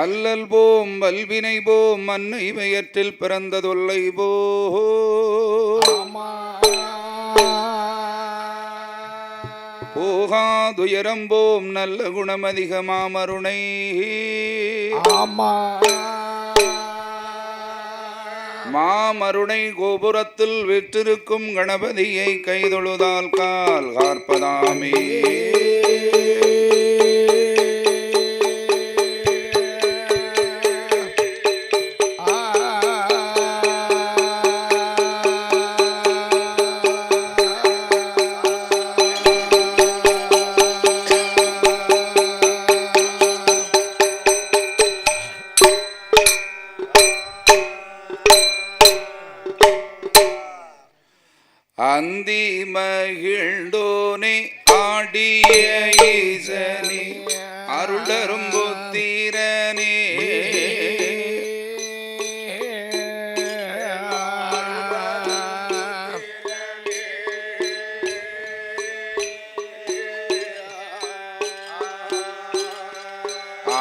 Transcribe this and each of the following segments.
அல்லல் போம் வல்வினை போம் மண்ணை வயற்றில் பிறந்ததொல்லை போ போகாதுயரம் போம் நல்ல குணமதிகமாமருணை மாமருணை கோபுரத்தில் விற்றிருக்கும் கணபதியை கைதொழுதால் கால் காற்பதாமே அந்தி மகிழ்ந்தோனே ஆடிய ஈசனே அருளரும் புத்திரனே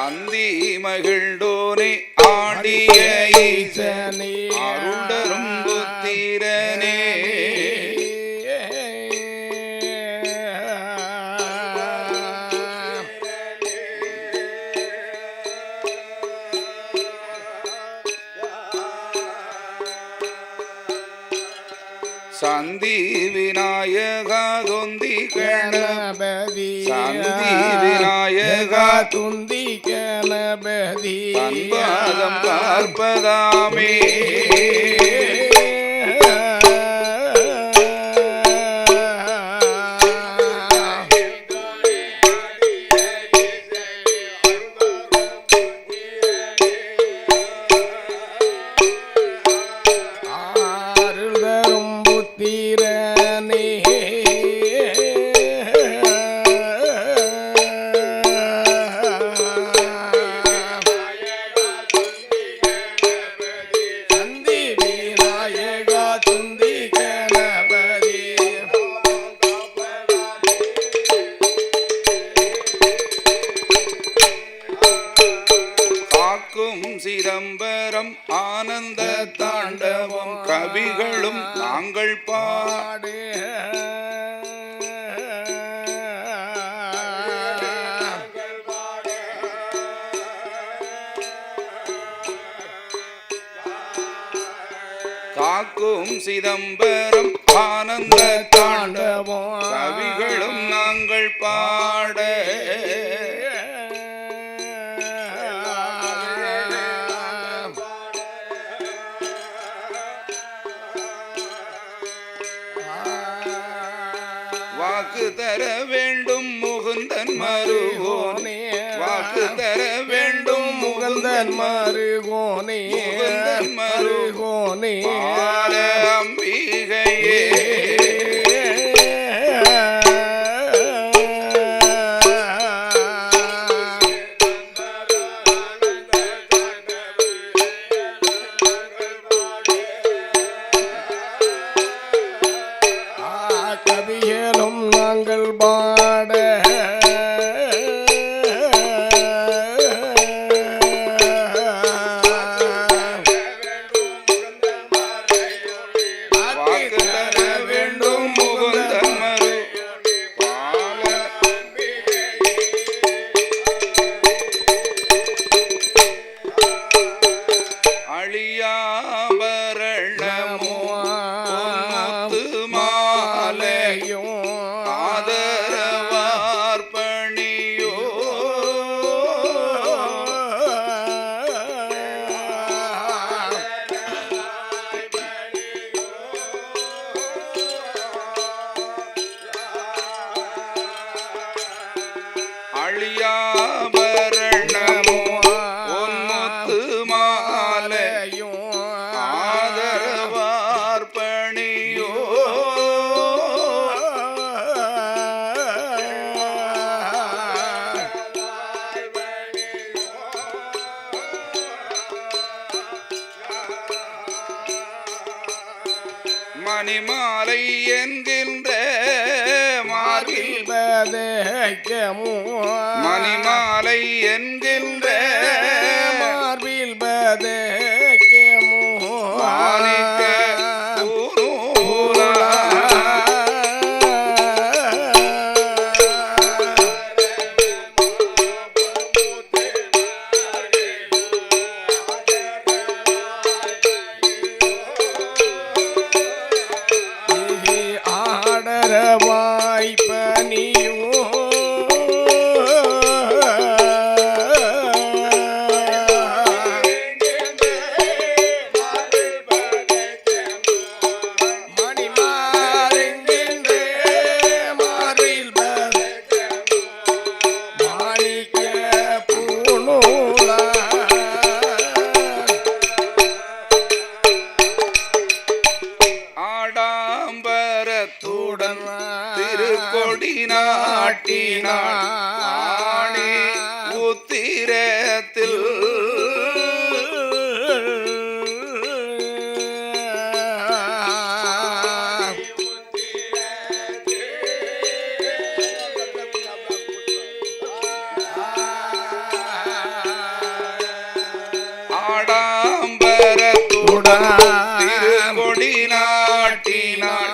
அந்தி மகிழ்ந்தோனே ஆடிய ஈசனே அருளரும் புத்திரனே சந்தி விநாயகா தொந்தி கணபதி சந்தி விநாயகா துந்தி கணபதி அன்பாதம் பார்ப்பதாமே சிதம்பரம் ஆனந்த தாண்டவம் கவிகளும் நாங்கள் பாடு காக்கும் சிதம்பரம் ஆனந்த தாண்டவம் கவிகளும் நாங்கள் பாட வாக்கு தர வேண்டும் முகுந்தன் மருகோனே வாக்கு தர வேண்டும் முகுந்தன் மருகோனே முகுந்தன் மருகோனே அம்பிகையே கவியலும் நாங்கள் பாட அழியாபரணமோ மாலையும் ஆதரவார்பணியோ அழியாபரணமோ பொன்முத்து மாலையும் ஆதரவார்பணியோ மணிமாலை என்கின்ற மார்பில் பதைக்கமோ மணிமாலை என்கின்ற மார்பில் பதைக்கமோ மாணிக்க பூநூலா. ஆடரவாய் பனியோ மணிமாறென்கின்ற மார்பில் மாணிக்க பூநூலா. ஆடாம்பரத்துடன் திருக்கொடி நாட்டினாள் ஆணி உத்திரத்தில் ஆடாம்பரத்துடன் திருக்கொடி நாட்டினாள்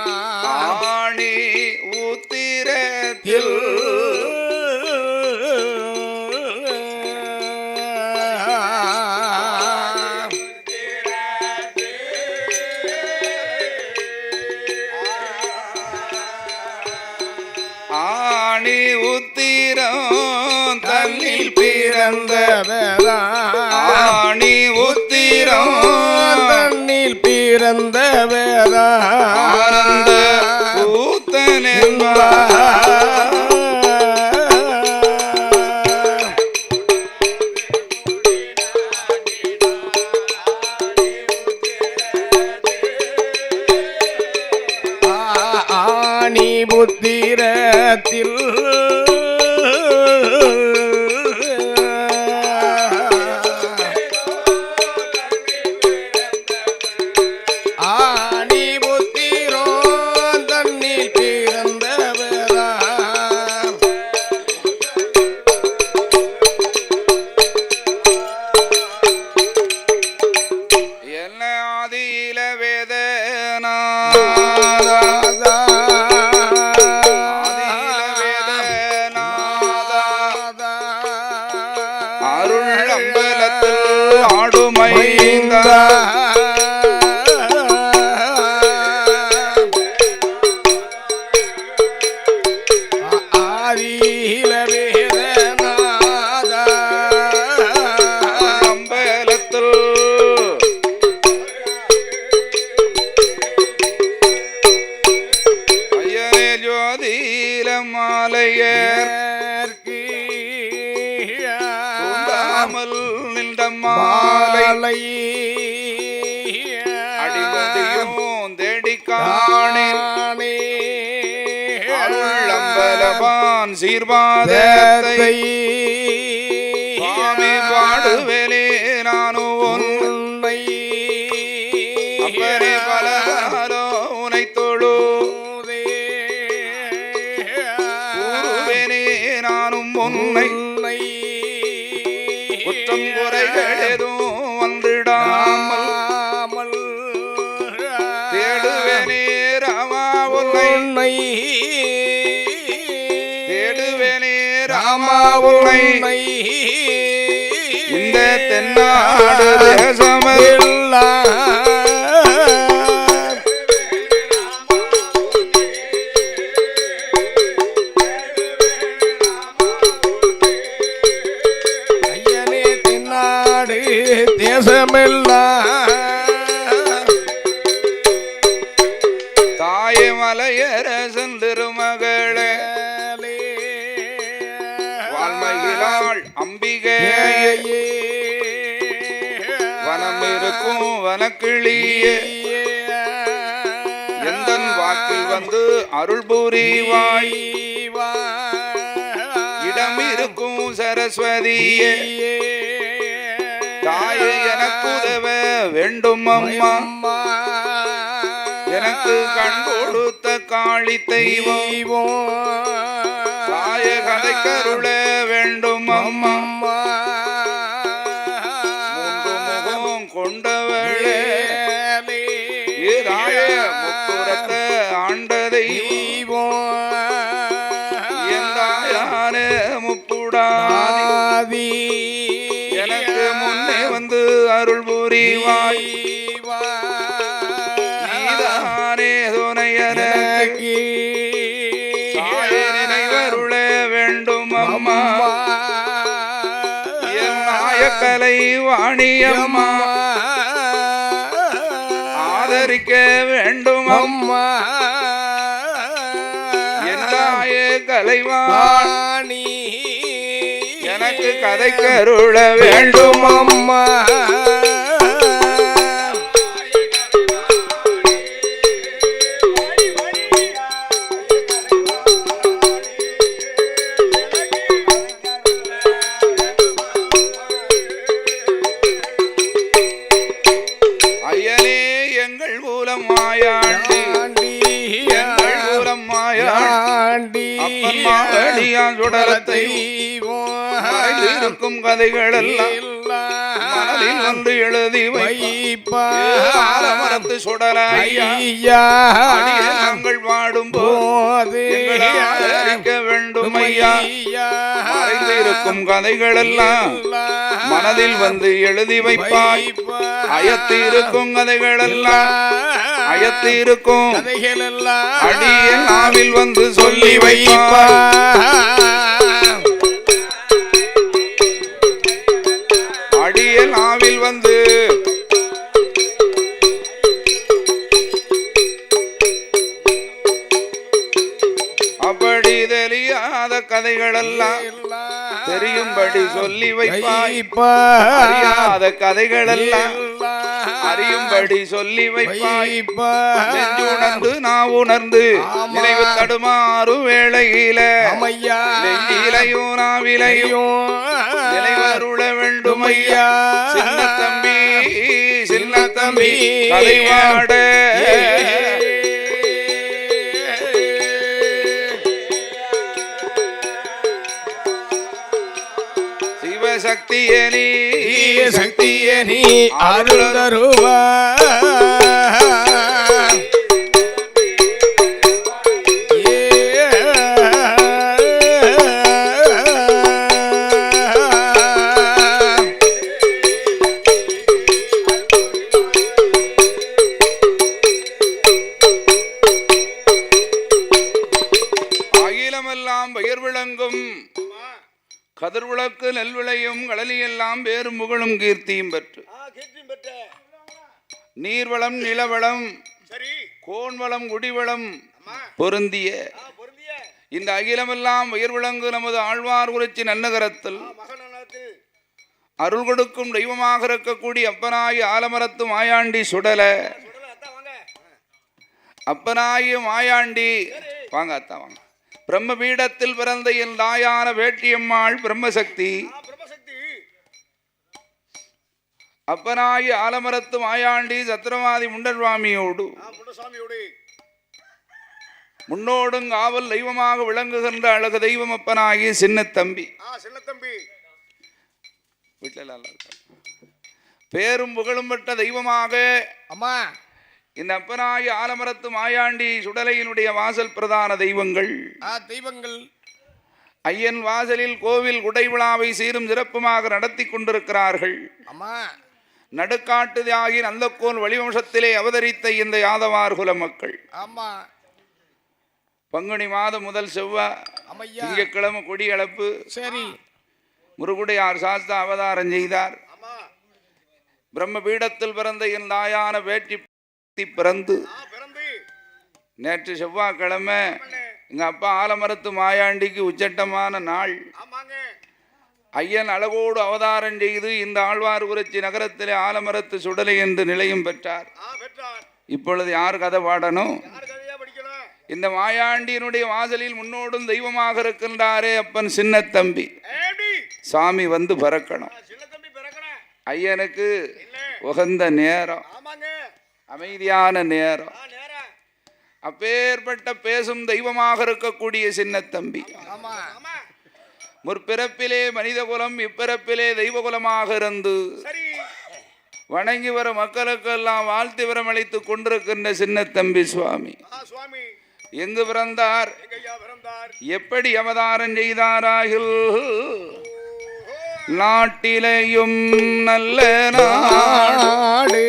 ஆணி உத்திரத்தில் ஆணி உத்திரம் தன்னில் பிறந்த ஆணி உத்திரம் தன்னில் பிறந்த ஆனந்த கூத்தன் என்பார். ஆணி புத்திரத்தில் ஆணி புத்திரோ தன்னில் பிறந்தவரா என்ன ஆதியில வேதநாதா அருள் அம்பலத்தில் ஆடுமைந்தா ஆதியில வேதநாதா அம்பலத்தில் ஐயனே ஜோதியில மாலையர் தூண்டாமல் நின்ற மாலை அடிமதியும் தேடி காணேன் அருள் அம்பலவான் சீர்வாதத்தை சுவாமி பாடுவேனே நானும் உன்னை அப்பரே பலகாரோ உனை தொழு கூறுவேனே நானும் உன்னை குற்றம் குறைகள் எதுவும் வந்திடாமல் தேடுவேனே ராமா உன்னை தேடுவேனே ராமா உன்னை இந்த தென்னாடு தேசமெல்லாம் ஐயனே தென்னாடு தேசமெல்லாம் தாயே மலையரசன் திருமகளே வால்மகிழாள் அம்பிகை வனம் இருக்கும் வனக்கிளியே எந்தன் வாக்கில் வந்து அருள் புரிவாய் இடம் இருக்கும் சரஸ்வதியே தாயே எனக்கு உதவ வேண்டும் அம்மா எனக்கு கண் கொடுத்த காளி தெய்வம் தாய கதை கருள வேண்டும் அம்மா மூன்று முகம் கொண்டவளே தாய முப்புறத்தை ஆண்ட தெய்வம் என் தாயான முப்புடாதி எனக்கு முன்னே வந்து அருள் புரிவாய் நீதானே துணையனக்கு நினைவருள வேண்டும் அம்மா என் நாயக்கலை வாணியம்மா ஆதரிக்க வேண்டும் அம்மா என் நாய கலைவாணி எனக்கு கதை கருள வேண்டும் அம்மா ஐயனே எங்கள் கூலம் மாயாண்டி எங்கள் கூலம் மாயாண்டி அப்பன் மாவடியான் சுடலத்தை இருக்கும் கதைகள் எல்லாம் மனதில் வந்து எழுதி வைப்பாரத்து சுடலையா நாங்கள் பாடும் போது ஆதரிக்க வேண்டும் ஐயா மறைந்திருக்கும் கதைகள் எல்லாம் மனதில் வந்து எழுதி வைப்பாய் அயத்து இருக்கும் கதைகள் எல்லாம் அயத்து இருக்கும் அடிய நாவில் வந்து சொல்லி வைப்பாய் அடிய நாவில் வந்து அப்படி தெரியாத கதைகள் எல்லாம் தெரியும்படி சொல்லி வைப்பாய் அறியாத கதைகள் எல்லாம் அறியும்படி சொல்லி வைப்பாய் நெஞ்சுணர்ந்து நான் உணர்ந்து நினைவு தடுமாறு வேளையில நெஞ்சிலையும் நாவிலையும் நினைவருள வேண்டும் ஐயா சின்ன தம்பி கதைவாட சக்தியே நீ அருள் தருவா அகிலமெல்லாம் பயிர் விளங்கும் கதிர்விளக்கு நெல்விளையும் கடலியெல்லாம் வேறும் புகழும் கீர்த்தியும் பெற்று நீர்வளம் நிலவளம் கோன்வளம் குடிவளம் பொருந்திய இந்த அகிலமெல்லாம் உயர் விளங்கு நமது ஆழ்வார் குறிச்சி நன்னகரத்தில் அருள் கொடுக்கும் தெய்வமாக இருக்கக்கூடிய அப்பனாகி ஆலமரத்து மாயாண்டி சுடல அப்பனாகி மாயாண்டி வாங்க அத்தா வாங்க பிரம்ம பீடத்தில் பிறந்த என் தாயான வேட்டியம்மாள் பிரம்மசக்தி அப்பனாகி ஆலமரத்து மாயாண்டி சத்திரவாதி முண்டர்வாமியோடு முன்னோடும் காவல் தெய்வமாக விளங்குகின்ற அழகு தெய்வம் அப்பனாகி சின்ன தம்பி வீட்டில் பேரும் புகழும் பெற்ற தெய்வமாக அம்மா இந்த அப்பனாகி ஆலமரத்து மாயாண்டி சுடலையினுடைய வாசல் பிரதான தெய்வங்கள் ஐயன் வாசலில் கோவில் குடைவிழாவை சீரும் சிறப்புமாக நடத்தி கொண்டிருக்கிறார்கள். நடுக்காட்டு தியாகி நந்தக்கோன் வழிவம்சத்திலே அவதரித்த இந்த யாதவார் குல மக்கள் பங்குனி மாதம் முதல் செவ்வாய் திங்கட்கிழமை கொடியளப்பு முருகுடையார் சாஸ்தா அவதாரம் செய்தார். பிரம்ம பீடத்தில் பிறந்த என் தாயான வேட்டி பிறந்து நேற்று செவ்வாய்க்கிழமை எங்க அப்பா ஆலமரத்து மாயாண்டிக்கு உச்சட்டமான நாள். ஐயன் அழகோடு அவதாரம் செய்து இந்த ஆழ்வார் குறிச்சி நகரத்திலே ஆலமரத்து சுடலை என்று நிலையம் பெற்றார். இப்பொழுது யார் கதை பாடணும்? இந்த மாயாண்டியினுடைய வாசலில் முன்னோடும் தெய்வமாக இருக்கின்றாரே அப்பன் சின்ன தம்பி சாமி வந்து பறக்கணும். ஐயனுக்கு உகந்த நேரம், அமைதியான நேரம். அப்பேற்பட்ட பேசும் தெய்வமாக இருக்கக்கூடிய சின்ன தம்பி ஆமா முற்பிறப்பிலே மனித குலம் இப்பிறப்பிலே தெய்வ குலமாக இருந்து சரி வணங்கி வர மக்களுக்கெல்லாம் வாழ்த்து வரமளித்துக் கொண்டிருக்கின்ற சின்ன தம்பி சுவாமி சுவாமி எங்கு பிறந்தார் எங்கய்யா பிறந்தார் எப்படி அவதாரம் செய்தாராயில் நாட்டிலையும் நல்ல நாடு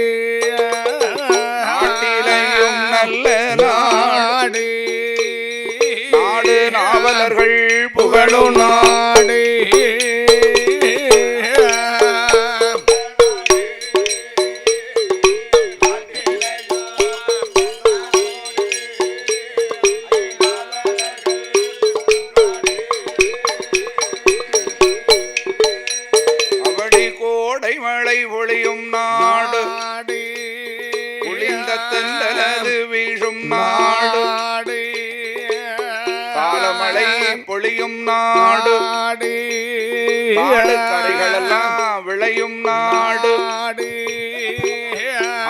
நாட்டிலையும் நல்ல நாடு நாடு நாவலர்கள் புகழும் நாடு மழை ஒளியும் நாடு குளிர்ந்த தென்றலது வீழும் நாடு காலமழை பொழியும் நாடு காடு கரைகளெல்லாம் விளையும் நாடு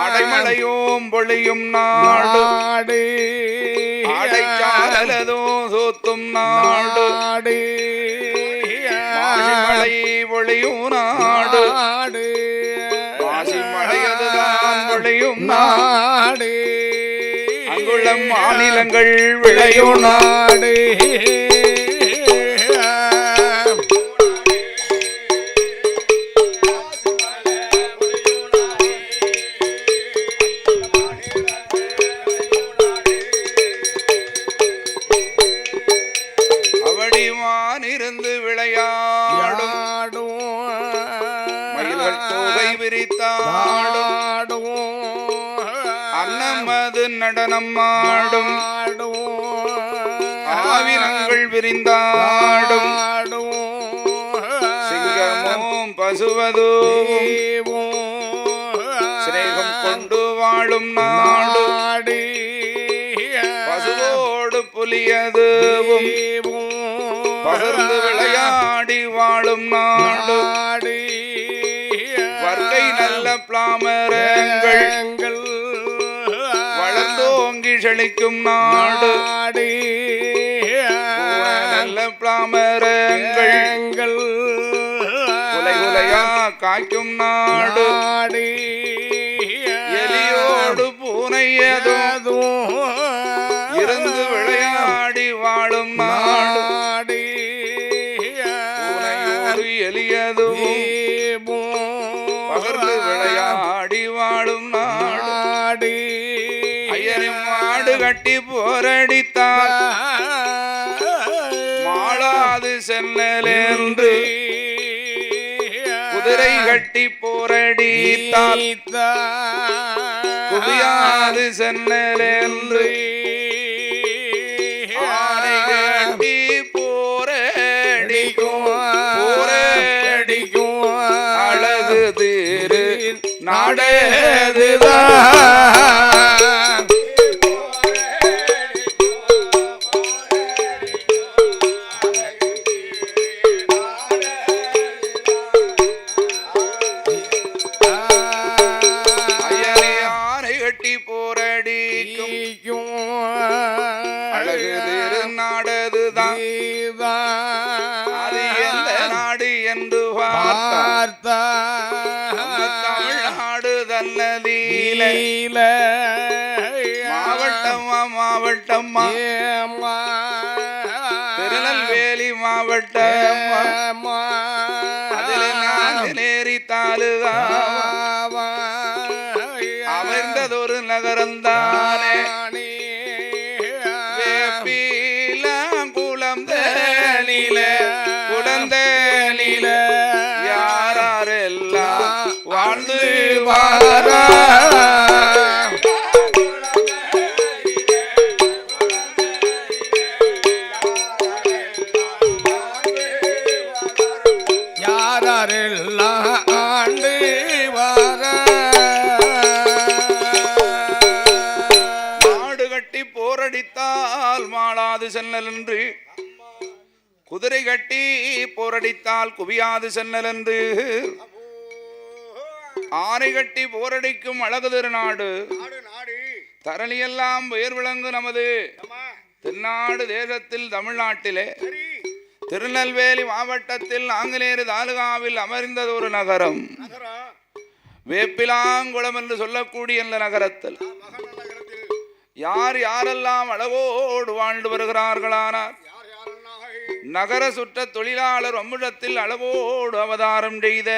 அடைமழையும் பொழியும் நாடு அடைச்சாலதும் சூத்தும் நாடு மழை பொழியும் நாடு மாசி மழையதுதான் பொழியும் நாடு அங்குள்ள மாநிலங்கள் விளையும் நாடு அவடிவானிருந்து விளையாடும் மயில்கள் தோகை விரித்தாடும் அன்னமது நடனம் ஆடும் ஆவினங்கள் விரிந்தாடும் சிங்கமும் பசுவதும் சிநேகம் கொண்டு வாழும் நாடு பசுவோடு புலியதுவும் பகிர்ந்து விளையாடி வாழும் நாடு வர்க்கை நல்ல பிளாமரங்கள் வளர்ந்தோங்கி செழிக்கும் நாடு நல்ல பிளாமரங்கள் குலை குலையா காய்க்கும் நாடு எலியோடு பூனையதும் இருந்து விளையாடி வாழும் நாடு பூனையோடு எலியதும் பகர்ந்து விளையாடி வாழும் நாடு ஐயனும் மாடு கட்டி போரடித்தார் மாளாது சென்னலென்று குதிரை கட்டி போரடித்தார் குவியாது சென்னலென்று ஆனை கட்டி போரடிக்கும் அழகு தீரு நாடேதுதான் ஐயனை ஆனை கட்டி போரடிக்கும் அழகு திரு நாடதுதான் அது எந்த நாடு என்று பார்த்தா தமிழ்நாடு தன்னதீல மாவட்டம்மா திருநெல்வேலி மாவட்டம் அதில் நாங்குநேரி தாலுகா அமைந்ததொரு நகரம்தானே வேப்பிலாங்குளம் தேனில குடந்தேனில யாரெல்லாம் வாழ்ந்து வாரா ஆண்டு வார நாடு கட்டி போரடித்தால் மாளாது சென்னல் என்று குதிரை கட்டி போரடித்தால் குவியாது சென்னல் என்று ஆனை கட்டி போரடிக்கும் அழகு திருநாடு தரணியெல்லாம் உயர் விளங்கு நமது தென்னாடு தேசத்தில் தமிழ்நாட்டிலே திருநெல்வேலி மாவட்டத்தில் நாங்குநேரி தாலுகாவில் அமர்ந்தது ஒரு நகரம். வேப்பிலாங்குளம் என்று சொல்லக்கூடிய இந்த நகரத்தில் யார் யாரெல்லாம் அழகோடு வாழ்ந்து வருகிறார்களானார் நகர சுற்ற தொழிலாளர் ஒம்மிடத்தில் அழகோடு அவதாரம் செய்த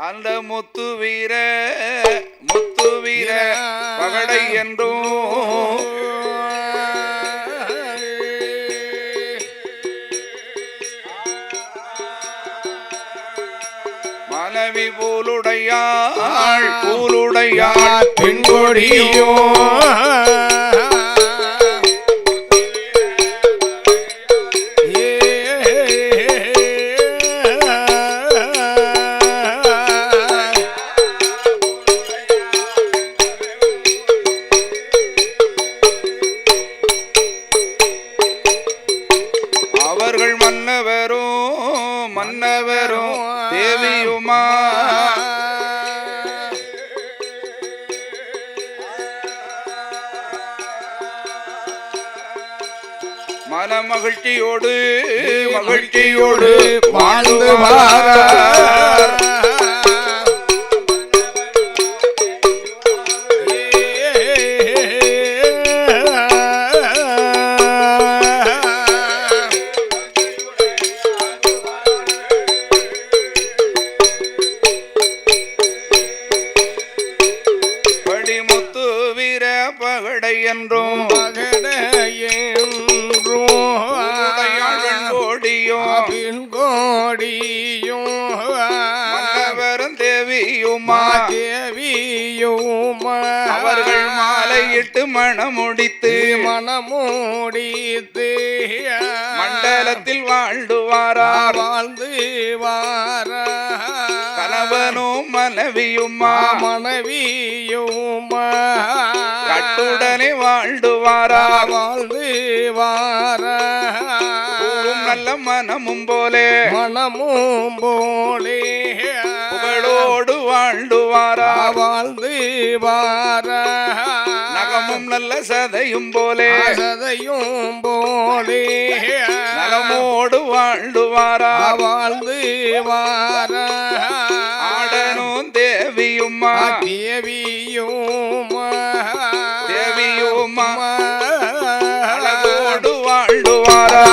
அந்த முத்து வீர பகடை என்றோ மனைவி பூலுடையாள் பெண்கொடியோ அவர்கள் மன்னவரும் தேவியுமா மன மகிழ்ச்சியோடு வாழ்ந்து வாரார். படிமுத்து வீர பகடை என்றும் மன்னவரும் தேவியுமா அவர்கள் மாலையிட்டு மணமுடித்து மண்டலத்தில் வாழ்ந்து வாரா கணவனும் மனைவியுமா கட்டுடனே வாழ்ந்து வாரா நல்ல மனமும் போலே புகழோடு வாழ்ந்து வாரா நகமும் நல்ல சதையும் போலே நலமோடு வாழ்ந்து வாரா ஆடனும் தேவியுமா அழகோடு வாழ்ந்து வாரா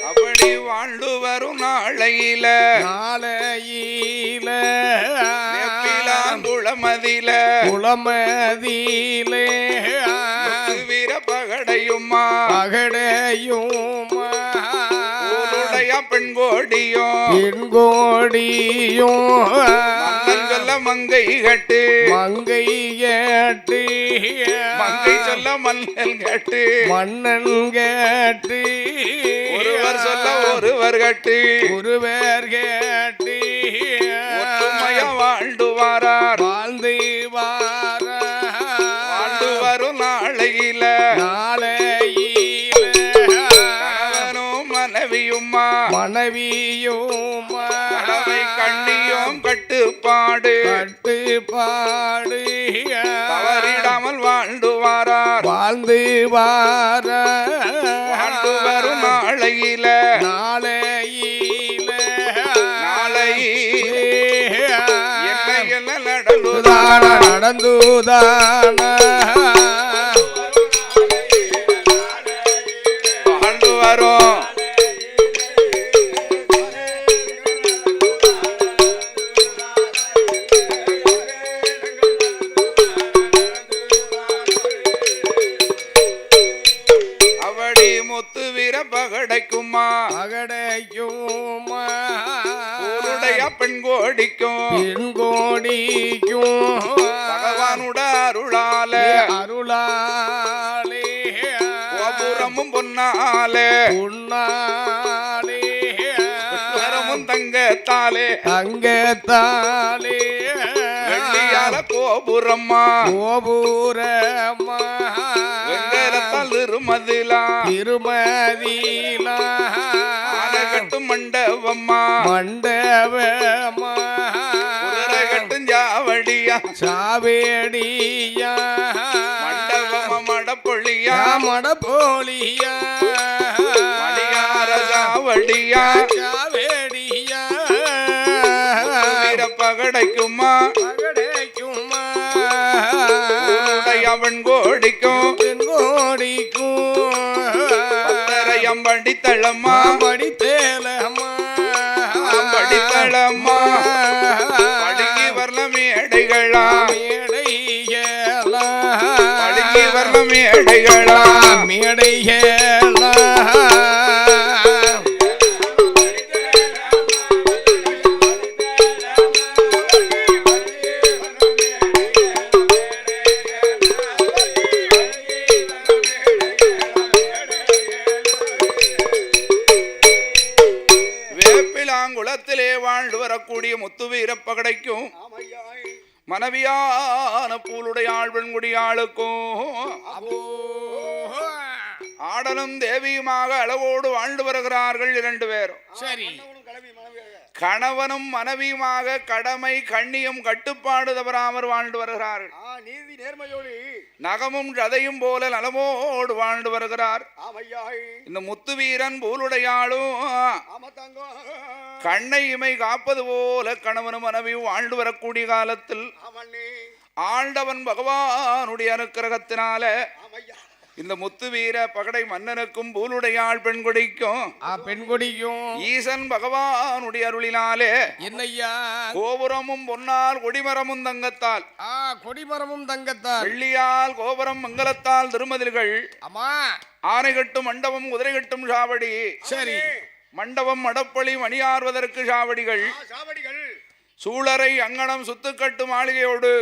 அப்படி வாழ்ந்து வரும் நாளையில குளமதியிலே வீர பகடையுமா பெண்கோடியும் சொல்ல மங்கை கட்டு மங்கை சொல்ல மன்னன் கட்டு ஒருவர் சொல்ல ஒருவர் கட்டு ஒற்றுமையா வாழ்ந்து வாரார் வாழ்ந்து வரும் நாளையில கணவனும் மனைவியுமா கடமை கண்ணியும் கட்டுப்பாடு தவறிடாமல் வாழ்ந்து வாரார் வாழ்ந்து வரும் நாளையில என்ன நடந்துதான வாழ்ந்து வரும் அவடி முத்து வீர பகடைக்குமா ஊருடைய பெண்கோடிக்கும் பகவானுட அருளாலே கோபுரமும் பொன்னாலே கோபுரம் தங்கத்தாலே தங்கத்தாலே வெள்ளியால கோபுரம்மா கோபுரம்மா வெங்கலத்தால் திருமதிலா திருமதிலா ஆனகட்டும் மண்டபம்மா மண்டபமா குதிரைகட்டும் ஜாவடியா சாவேடியா மண்டபமா மடப்பொழியா மடப்போலியா மடியார ஜாவடியா சாவேடியா வீர பகடைக்குமா பகடைக்குமா அவன் கோடிக்கும் கோடிக்கும் பத்தரையம் படித்தளம்மா படித்தேலம்மா படித்தளம்மா படுங்கி வரல மேடைகளா மேடைகளா படுங்கி வரல மேடைகளா மேடைகளா குளத்திலே வாழ்ந்து வரக்கூடிய முத்துவீர பகடைக்கும் மனைவியான பூலுடைய ஆழ்வெண்குடியாளுக்கும் ஆடலும் தேவியுமாக அளவோடு வாழ்ந்து வருகிறார்கள் 2 பேரும். சரி, கணவனும் மனைவியுமாக கடமை கண்ணியம் கட்டுப்பாடு தவறாமற் வாழ்ந்து வருகிறார்கள். நகமும் ரதையும் போல நலமோடு வாழ்ந்து வருகிறார். இந்த முத்துவீரன் பூலுடையாளும் கண்ணை இமை காப்பது போல கணவனும் மனைவியும் வாழ்ந்து வரக்கூடிய காலத்தில் ஆண்டவன் பகவானுடைய அனுக்கிரகத்தினால இந்த முத்துவீர பகடை மன்னனுக்கும் பூலுடையாள் பெண்கொடிக்கும் ஈசன் பகவானுடைய அருளினாலே என்னையா கோபுரமும் பொன்னால் கொடிமரமும் தங்கத்தால் வெள்ளியால் கோபுரம் மங்கலத்தால் திருமதில்கள் ஆனை கட்டும் மண்டபம் குதிரை கட்டும் சாவடி. சரி, மண்டபம் மடப்பள்ளி மணியார்வதற்கு சாவடிகள் சூளரை அங்கனம் சுத்துக்கட்டு மாளிகையோடு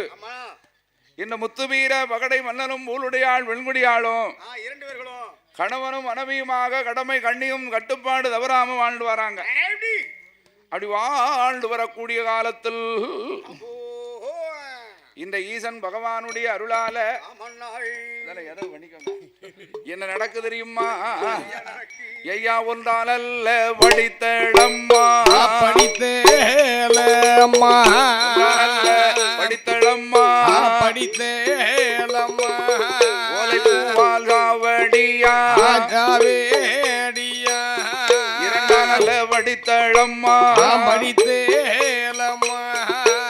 இந்த முத்துவீர பகடை மன்னனும் பூலுடையாள் வெண்குடியாளும் கணவனும் மனைவியுமாக கடமை கண்ணியும் கட்டுப்பாடு தவறாம வாழ்ந்து வராங்க. அப்படி வாழ்ந்து வரக்கூடிய காலத்தில் இந்த ஈசன் பகவானுடைய அருளால என்ன நடக்கு தெரியுமா? ஐயா ஒன்றாலல்ல படித்தளம்மா படித்தேலம்மா படித்தளம்மா படித்தேலம்மா ஓலை பூவால் காவடியா காவேடியா இரண்டால படித்தளம்மா படித்தேலம்மா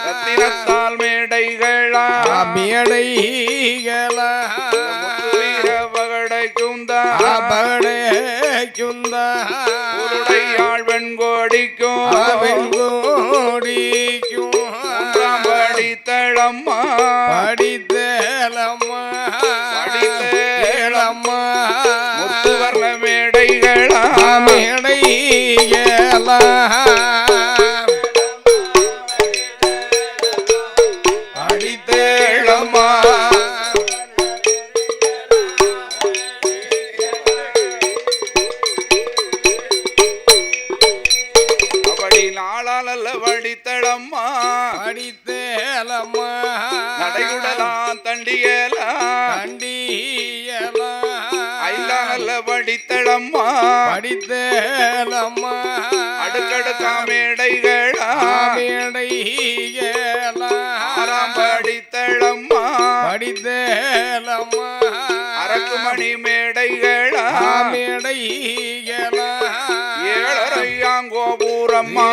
ரத்தினத்தால் மேடைகளா மேடைகளா பகடைக்குந்தா பகடைக்குந்தா உருடையாள் வெண்கோடிக்கும் படித்தளம்மா படித்தேலம்மா படித்தேலம்மா முத்துவர்ண மேடைகளா மேடைகளா படித்தேளம்மா அப்படி நாளால் படித்தளம்மா படித்தேலம்மா நடைகுடலாம் தண்டியலா கண்டியலா ஐந்தானல்ல படித்தளம்மா படித்தேலம்மா அடுக்கடுக்கா மேடைகளா மேடைகளா ஆறாம் படித்தளம்மா படித்தேலம்மா அரக்குமணி மேடைகளா மேடைகளா ஏழரையாங்கோபூரம்மா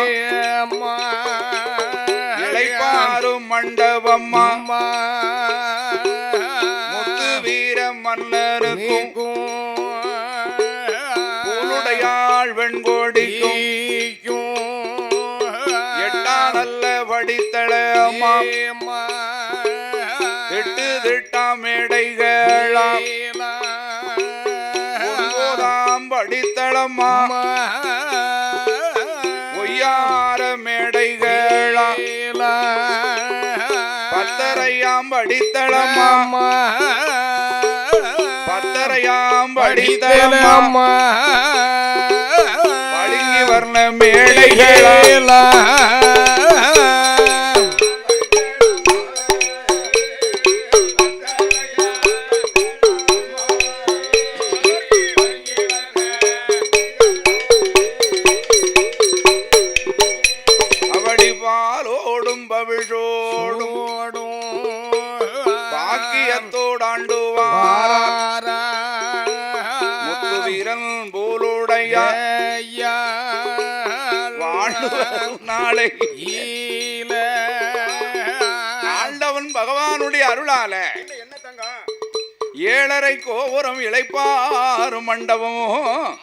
இளைப்பாரும் மண்டபம்மா முத்துவீர மன்னருக்கும் பூலுடையாள் வெண்கோடிக்கும் எட்டானல்ல படித்தளம்மா திட்டு திட்டாம் மேடைகளா ஒன்பதாம் படித்தளம்மா ஒய்யார மேடைகளா பத்தரையாம் படித்தளம்மா பத்தரையாம் படித்தளம்மா படுங்கி வர்ண மேடைகளா அவடி பாலோடும் பவிழோடும் பாக்கியத்தோடாண்டுவார் முத்து வீரன் போலுடைய நாளை ஆண்டவன் பகவானுடைய அருளால ஏழரை கோபுரம் இளைப்பாறும் மண்டபமும்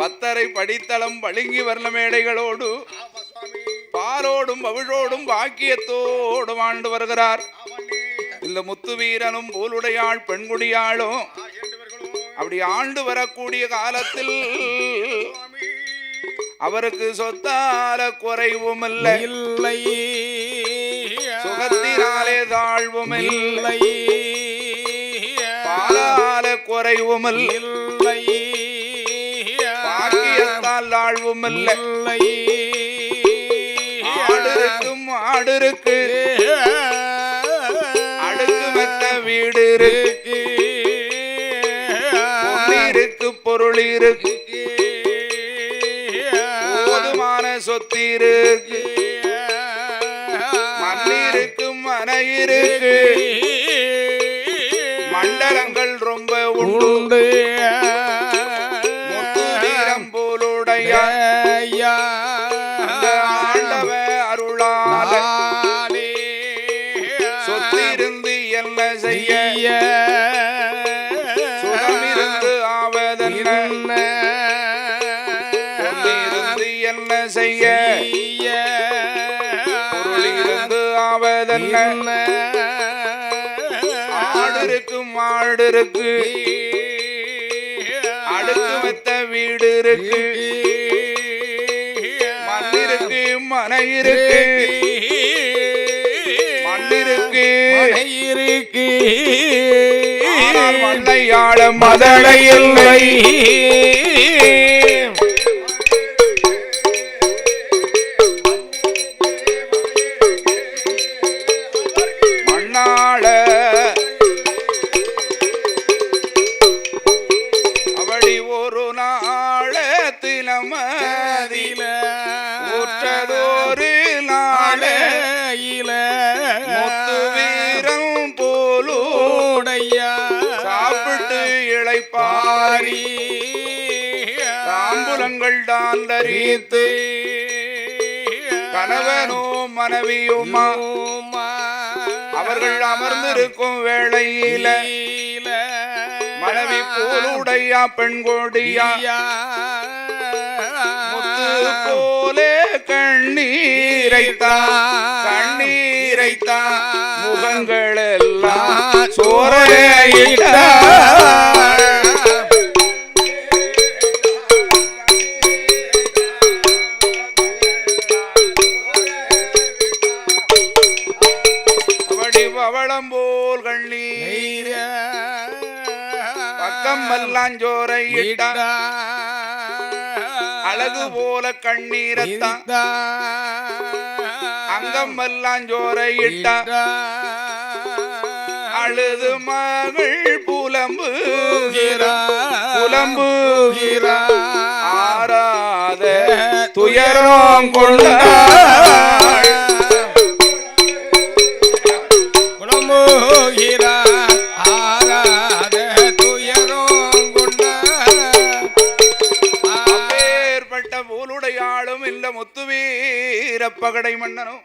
பத்தரை படித்தளம் பளிங்கி வர்ண மேடைகளோடு பாலோடும் பவிழோடும் பாக்கியத்தோடும் ஆண்டு வருகிறார் இந்த முத்து வீரனும் போலுடையாள் பெண்குடியாளும் அப்படி ஆண்டு வரக்கூடிய காலத்தில் அவருக்கு சொத்தால குறைவும் இல்லை, சுகத்தினாலே தாழ்வும் இல்லை, பாலால குறைவும் இல்லை, பாக்கியத்தால் தாழ்வும் இல்லை. ஆடிருக்கும் ஆடிருக்கு அடுக்கு மெத்த வீடு இருக்கு, பொன்னிருக்கு பொருள் இருக்கு, போதுமான சொத்து இருக்கு, மண்ணிருக்கு மனை இருக்கு, மண்டலங்கள் ரொம்ப உண்டு. முத்து வீரம் போலுடைய ஆண்டவ அருளால சொத்திருந்து என்ன செய்ய சுகமிருந்து ஆவதென்ன, பொன்னிருந்து என்ன செய்ய பொருளிருந்து ஆவதென்ன. ஆடிருக்கு மாடு இருக்கு அடுக்கு மெத்த வீடு இருக்கு, மண்ணிருக்கு மனை இருக்கு, மண்ணிருக்கு ஆனால் மண்ணையாள மதனை இல்லை. மண்ணாள அவடி ஒரு நாளத்தில மதில ஊற்றதொரு நாள முத்து வீரம் போலுடைய சாப்பிட்டு இளைப்பாரி தாம்புலங்கள் தான் தரித்து கணவனோ மனைவியுமா அவர்கள் அமர்ந்திருக்கும் வேளையில மனைவி போலுடைய பெண்கொடியா முத்து போலே கண்ணீரைத்தா முகங்கள் எல்லாம் சோரையிட்ட பவளம் போல் கண்ணீர் பக்கம் மல்லாஞ்சோரை இட்ட அழகு போல கண்ணீரத்தான் அங்கம் மல்லாஞ்சோரை இட்ட அழுது மகள் புலம்புகிறா ஆராத துயரம் கொண்ட பகடை மன்னனும்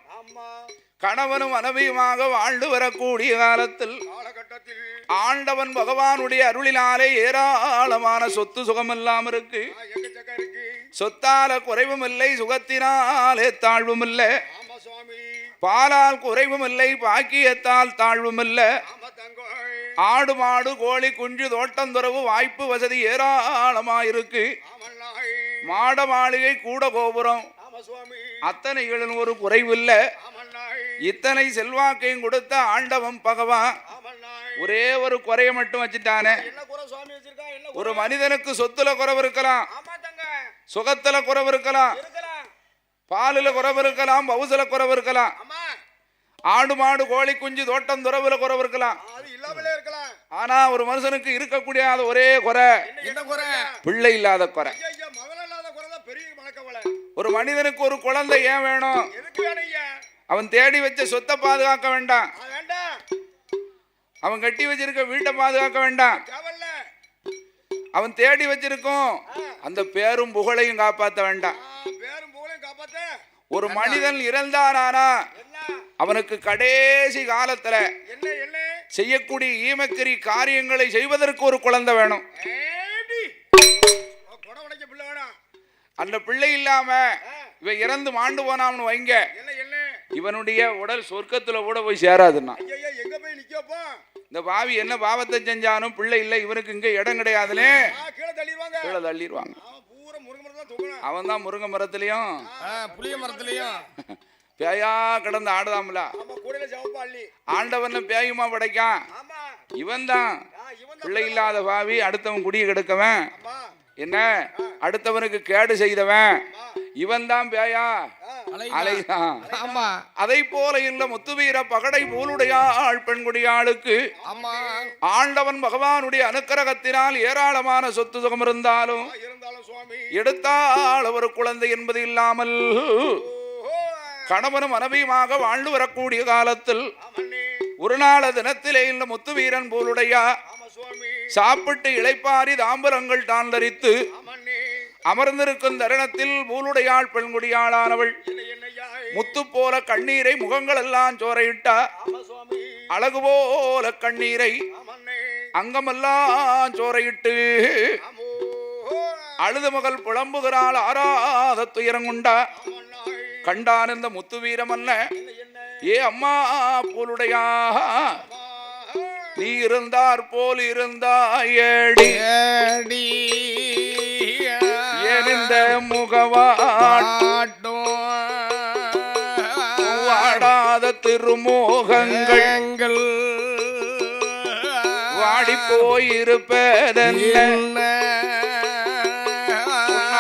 கணவனும் மனைவியுமாக வாழ்ந்து வரக்கூடிய காலத்தில் ஆண்டவன் பகவானுடைய அருளினாலே ஏராளமான சொத்து சுகமெல்லாம் இருக்கு. சொத்தால குறைவும் இல்லை, சுகத்தினாலே தாழ்வும் இல்லை, பாலால் குறைவும் இல்லை, பாக்கியத்தால் தாழ்வும் இல்லை. ஆடு மாடு கோழி குஞ்சு தோட்டந்துறவு வாய்ப்பு வசதி ஏராளமாயிருக்கு. மாட மாளிகை கூட கோபுரம் அத்தனைகளின் ஒரு குறைவில்லை. இத்தனை செல்வாக்கையும் கொடுத்த ஆண்டவன் பகவான் ஒரே ஒரு குறைய மட்டும் வச்சுட்டானே. ஒரு மனிதனுக்கு சொத்துல குறைவு இருக்கலாம், சுகத்துல குறைவு இருக்கலாம், பாலில குறைவு இருக்கலாம், பவுசுல குறைவு இருக்கலாம், ஆடு மாடு கோழி குஞ்சு தோட்டம் துறவுல குறைவு இருக்கலாம். ஆனா ஒரு மனுஷனுக்கு இருக்கக்கூடிய ஒரே குறை பிள்ளை இல்லாத குறை. ஒரு மனிதனுக்கு ஒரு குழந்தை ஏன் வேணும்? அவன் தேடி வச்ச சொத்தை பாதுகாக்க வேண்டாம், அவன் கட்டி வச்சிருக்க வீட்டை பாதுகாக்க வேண்டாம், அவன் தேடி வச்சிருக்கும் அந்த பேரும் புகழையும் காப்பாற்ற வேண்டாம். ஒரு மனிதன் இறந்தானா அவனுக்கு கடைசி காலத்துல செய்யக்கூடிய ஈமக்கரி காரியங்களை செய்வதற்கு ஒரு குழந்தை வேணும். அந்த பிள்ளை இல்லாம இவன் இறந்து மாண்டு போனான்னு வைங்க, இவனுடைய உடல் சொர்க்கத்துல கூட போய் சேராதுன்னா. இந்த பாவி என்ன பாவத்தை செஞ்சானும் பிள்ளை இல்லை, இவனுக்கு இங்க இடம் கிடையாதுன்னு கீழே தள்ளிடுவாங்க. அவன் தான் முருங்கை மரத்திலையும் புளிய மரத்திலையும் பேயா கிடந்து ஆடுதாம்ல. ஆண்டவன் பேயுமா படைக்கான், இவன் தான் பிள்ளை இல்லாத பாவி, அடுத்தவன் குடிய கெடுக்கவன், என்ன அடுத்தவனுக்கு கேடு செய்தவன், இவன் தான் பேயா அலைதான். அதை போல இல்ல முத்துவீர பகடை போலுடையாள் பெண்குடியாளுக்கு ஆண்டவன் பகவானுடைய அனுக்கிரகத்தினால் ஏராளமான சொத்து சுகம் இருந்தாலும் எடுத்தால் ஒரு குழந்தை என்பது இல்லாமல் கணவனும் மனைவியுமாக வாழ்ந்து வரக்கூடிய காலத்தில் ஒரு நாள தினத்திலே இந்த முத்துவீரன் போலுடையா சாப்பிட்டு இளைப்பாரி தாம்பரங்கள் தான் தரித்து அமர்ந்திருக்கும் தருணத்தில் பூலுடையாள் பெண்குடியாளானவள் முத்து போல கண்ணீரை முகங்கள் எல்லாம் சோரையிட்டா, அழகு போல கண்ணீரை அங்கமெல்லாம் சோரையிட்டு அழுது மகள் புலம்புகிறாள் ஆறாத துயரங்குண்டா. கண்டான் இந்த முத்து வீரமல்ல, ஏ அம்மா போலுடையா நீ இருந்தார் போல் இருந்தாயேடி இந்த முகவாட்டும் வாடாத திருமோகங்கள் வாடி போயிருப்பதென்ன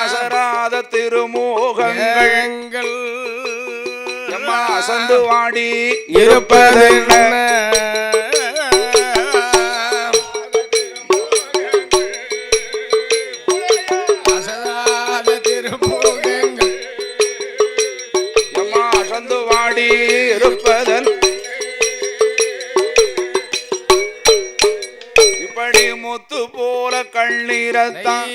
அசராத திருமோகங்கள் அசந்து வாடி இருப்பதென்ன இருப்பதன். இப்படி முத்து போல கண்ணீரத்தான்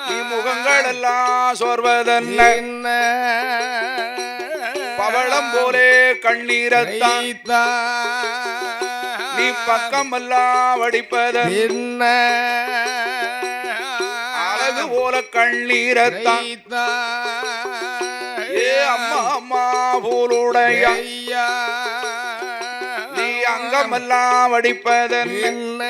நீ முகங்கள் எல்லாம் சோர்வதென்ன, பவளம் போலே கண்ணீரத்தான் நீ பக்கம் எல்லாம் வடிப்பதென்ன, அழகு போல கண்ணீரத்தான் ஏ அம்மா அம்மா போலுடைய ஐயா நீ அங்கமெல்லாம் வடிப்பதென்ன